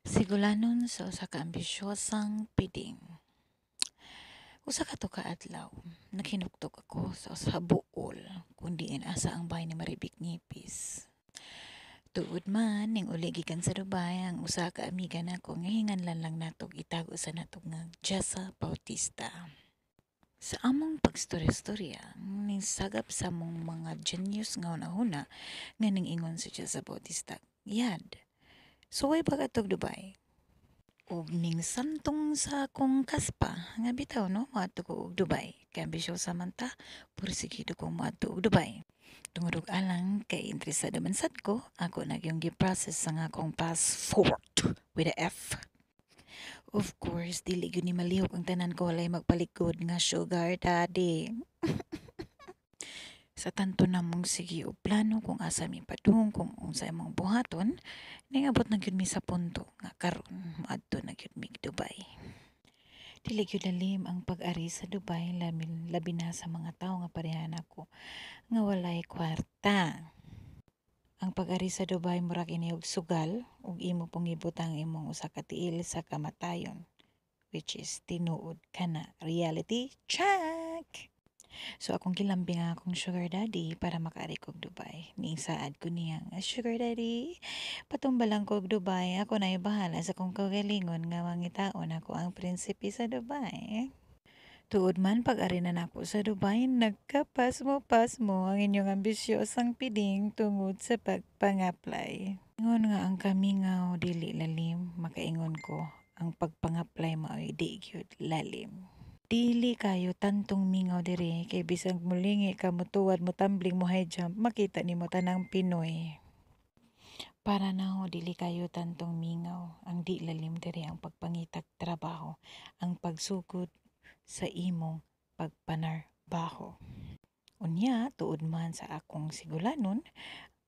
Sigulanon sa usa ka ambisyosang piding. Usa ka to ka adlaw, naghinuktok ako sa usa ka buol kun diin asa ang bahay ni Maribik Ngipis. Tuod man ning uli gikan sa Dubai ang usa ka amiga nako nga hinganlan lang natog itago sa natog nga Jessa Bautista. Sa among pagstorya-storya, ning sagap sa among mga genius nga una-una nga ning ingon si Jessa Bautista. Yad, suway ba katog Dubai? Ug ning santong sa akong kaspa nga bitaw no moadto ko og Dubai kay ambisyosa man ta pursigido ko moadto og Dubai tungod og alang kay interesado man sad ko ako nagyong gi-process sa nga akong passport with a F. Of course dili gyud ni malihok ang tanan ko walay magpalikod nga sugar daddy. Sa tanto namong sige og plano kung asa mi padung kung unsa imong buhaton, ningabot na gyud mi sa punto nga karon moadto na gyud mi Dubai. Dili gyud lalim ang pag-ari sa Dubai labi na sa mga tawo nga parehan ako nga walay kwarta. Ang pag-ari sa Dubai murag ini og sugal ug imo pong ibutang imong usa ka tiil sa kamatayon, which is tinuod kana reality check. So akong gilambing ang akong sugar daddy para makaari kog Dubai. Nisaad ko niya nga, sugar daddy, patumbalang kog Dubai. Ako na bahala sa kong kagalingon nga mangitaon ako ang prinsipe sa Dubai. Tuod man pag-ari na nako sa Dubai, nagkapasmo-pasmo ang inyong ambisyosang piding tungod sa pagpang-apply. Ingon nga ang kamingaw dili lalim, makaingon ko ang pagpang-apply mao'y di gyud lalim. Dili kayo tantong mingaw diri kay bisag mulingi ka mutuwad mo tumbling mo high jump makita nimo tanang Pinoy. Para na dili kayo tantong mingaw. Ang di lalim diri ang pagpangitag trabaho, ang pagsugod sa imong pagpanarbaho. Unya tuod man sa akong sigulanon,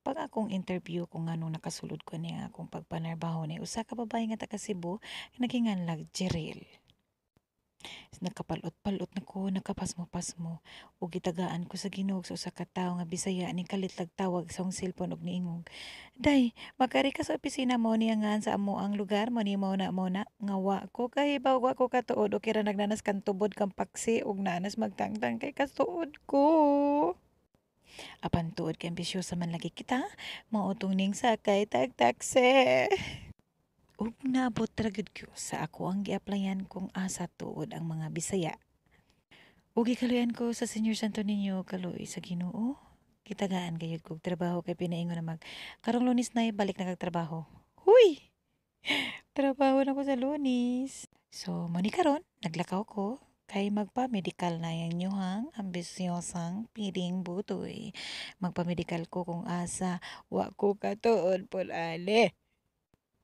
pag akong interview kung anong nakasulod ko niya akong pagpanarbaho ni usa ka babae nga taga Cebu naghinganlag Jeril. Nakapalot-palot na ko, nakapasmo-pasmo. Ug gitagaan ko sa Ginoo sa usa ka tawo nga Bisaya ning kalitlag tawag sa akong cellphone ug niingog. Day, magkari ka sa opisina mo niya nga sa amo ang lugar mo ni mo na nga wa ko kahibaw wa ko katuod o kira nagnanas kan tubod kang paksi ug nanas magtangtang kay kasuod ko. Apan tuod kay ambisyosa man lagi kita, mautong ning sakay tag taxi. Ug naabot ra gyud ko sa ako ang gi-applyan kung asa tuod ang mga Bisaya. Ug gikaluyan ko sa Senior Santo Niño kaluoy sa Ginoo. Kitagaan gayud kog trabaho kay pinaingon na karong Lunes na balik na kag trabaho. Huy! Trabaho na ko sa Lunes. So, mani karon naglakaw ko kay magpa-medical na yang nyuhang ambisyosang piling butoy. Magpa-medical ko kung asa wa ko katuod pud ali.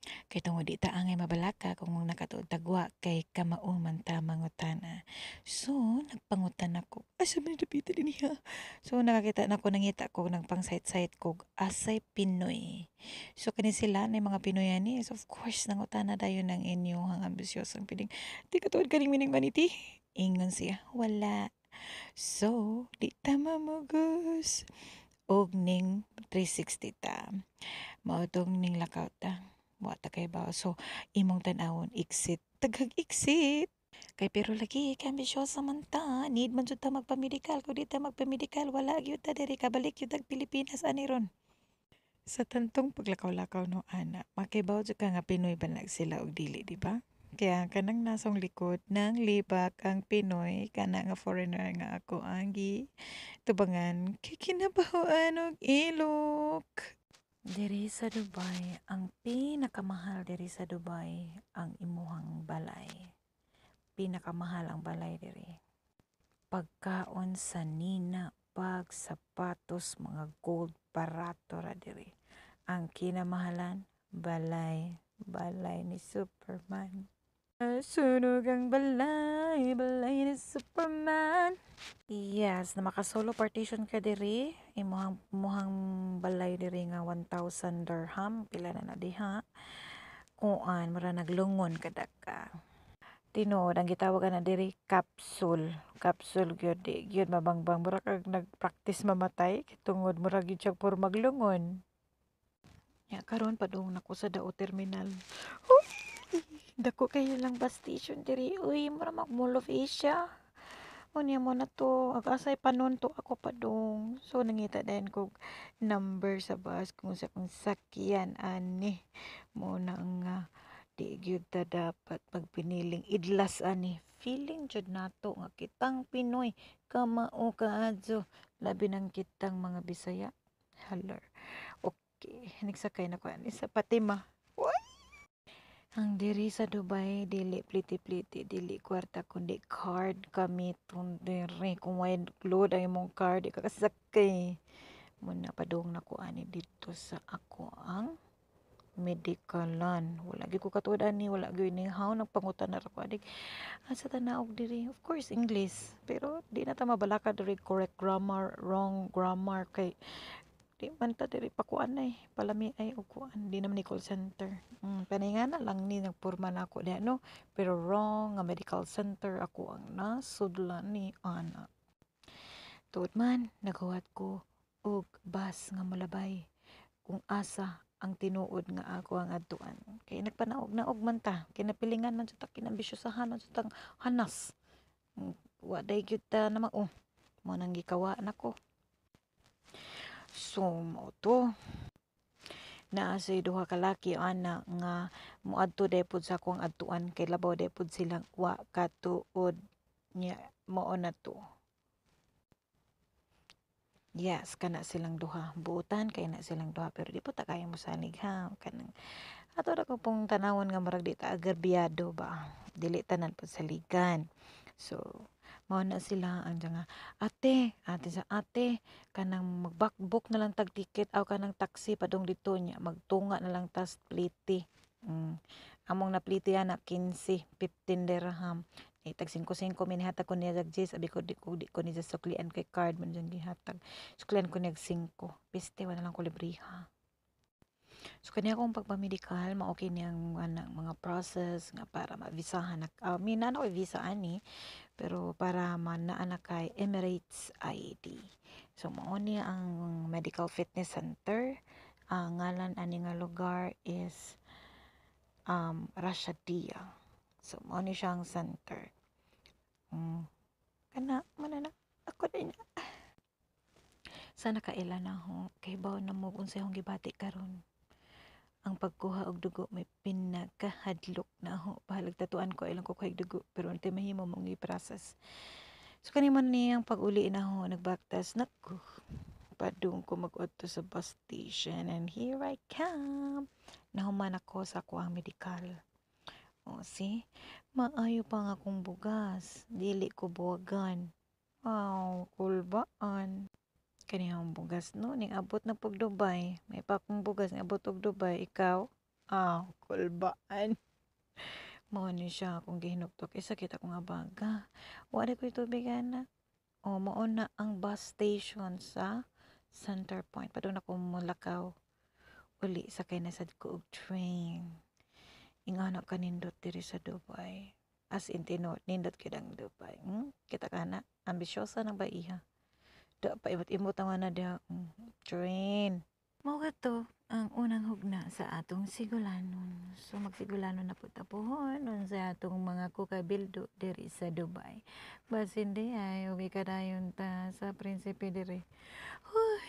Kay tungod di ta angay mabalaka kung nakatuod tagwa kay kamao man ta mangutana. So, nagpangutan ako. Asa man dapita din niya? So, nakakita na ko nangita ko nagpang site ko asay Pinoy. So, kani sila na mga Pinoy ani. So, of course, nangutana dayon ng inyo ang ambisyosang piling. Di katuod kaning mining maniti? Ingon siya, wala. So, di ta mamugos. Og ning 360 ta. Mautong ning lakaw ta. Wata kay ba so imong tan-awon exit taghag exit kay pero lagi kay ambisyosa man ta need man jud ta magpa-medical kung di ta magpa-medical wala gyud ta diri kabalik gyud tag Pilipinas ani ron sa tantong paglakaw-lakaw no ana makibaw jud ka nga Pinoy ba sila og dili di ba kaya kanang nasong likod ng libak ang Pinoy kana nga foreigner nga ako ang tubangan kay kinabahoan og ilok. Diri sa Dubai, ang pinakamahal diri sa Dubai ang imuhang balay. Pinakamahal ang balay diri. Pagkaon sa nina, bag, sapatos, mga gold, barato ra diri. Ang kinamahalan, balay, balay ni Superman. Sunog ang balay, balay ni Superman. Yes, na maka-solo partition ka diri, imuhang balay diri nga 1,000 dirham, pila na diha. Kuan, mura naglungon kada ka. Tinuod ang gitawagan na diri capsule. Capsule gyud di gyud mabangbang mura kag nagpractice mamatay tungod mura gyud siya puro maglungon. Ya karon padung nako sa Dao Terminal. Uy, dako kayo lang bus station diri. Uy, mura mag Mall of Asia. Unya mo na to, ag-asay panon to ako padung. So nangita din ko number sa bus kung sa kung sakyan ani. Mo na nga di gyud ta dapat pagpiniling idlas ani. Feeling jud nato nga kitang Pinoy kamao kaadso labi nang kitang mga Bisaya. Halar. Okay, nagsakay na ko ani sa Fatima. Ang diri sa Dubai, dili pliti-pliti, dili kwarta, kundi card gamiton diri. Kung may load ang imong card, di ka kasakay. Muna padung na ko ani dito sa ako ang medikalan. Wala gyud ko katuod ani, wala gyud ni how nagpangutan na ra ko adik. Asa tanaog diri? Of course English, pero di na ta mabalaka diri correct grammar, wrong grammar kay di man ta diri pakuan ay palami ay uguan di naman ni call center. Paningana lang ni nagporma na ako diha no, pero wrong nga medical center ako ang nasudlan ni ana. Tuod man naghuwat ko og bus nga molabay kung asa ang tinuod nga ako ang adtuan. Kay nagpanaog-naog man ta, kinapilingan man sa ta kinambisyosahan man sa tang hanas. Wa day gyud ta na mo nang gikawa nako. So mo to naa say duha ka laki ana nga moadto daypod sa akong adtuan kay labaw daypod silang wa katuod nya mao na to. Yes, kana silang duha. Buotan kay na silang duha pero di po ta kaya mosanig ha kanang ato ra ko pong tanawon nga murag di ta agarbiyado ba. Dili tanan po saligan. So mao na sila ang nga ate sa ate kanang mag-book na lang tag ticket aw kanang taxi padung dito nya magtunga na lang tas pliti. Among na pliti na 15, 15 dirham. Tag 5-5 minihatag ko niya jag Jis abi ko di ko ni sa suklian kay card man dyan gihatag. Suklian ko niya 5. Piste wala lang ko libriha. So kani akong pagpamedikal mao kini ang mga process nga para ma-visahan na ko visa ani pero para manaa na kay Emirates ID. So mao ni ang Medical Fitness Center. Ang ngalan ani nga lugar is Rashadia. So mao ni siyang center. Kana man na ako din sana kaila na ho kay baw na mo unsay akong gibati karon. Ang pagkuha og dugo may pinakahadlok na ho. Bahalag tatuan ko ilang kukuha og dugo pero unti mahimo mong i-process. So kani man ni ang pag-uli na ho nagbaktas nako. Padung ko mag-auto sa bus station and here I come. Nahuman ako sa kuang medikal. O see, maayo pa nga akong bugas. Dili ko buwagan. Wow, kulbaan. Kanihang bugas no, ning abot na pag Dubai. May pa akong bugas ning abot og Dubai. Ikaw? Kulbaan. Mao ni siya akong gihinuktok. Isa kita ko nga baga. Wala ko tubig ana. O, mao na ang bus station sa Center Point. Padung na ko mulakaw. Uli, sakay na sad ko og train. Ingana ka nindot diri sa Dubai. As in tinod, nindot kidang Dubai. Kita ka na, ambisyosa na ba iha? Da pa imot-imot ang na da train. Mao to ang unang hugna sa atong sigulanon. So magsigulanon na po tapuhon sa atong mga kukabildo diri sa Dubai. Bas hindi ay uwi ka dayon ta sa prinsipe diri. Huy,